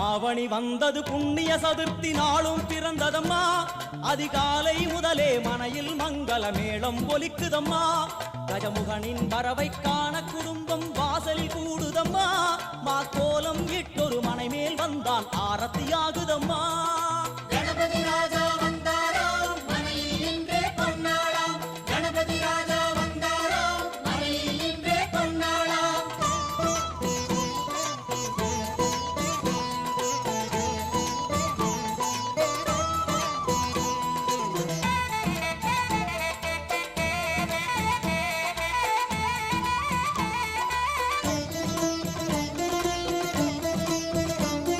ஆவணி வந்தது புண்ணிய சதுர்த்தி நாளும் பிறந்ததம்மா அதிகாலை முதலே மனையில் மங்கள மேளம் ஒலிக்குதம்மா கஜமுகனின் வரவை காண குடும்பம் வாசலில் கூடுதம்மா மா கோலம் இட்டொரு மனை மேல் வந்தான் ஆரத்தியாகுதம்மா கணபதி ராஜா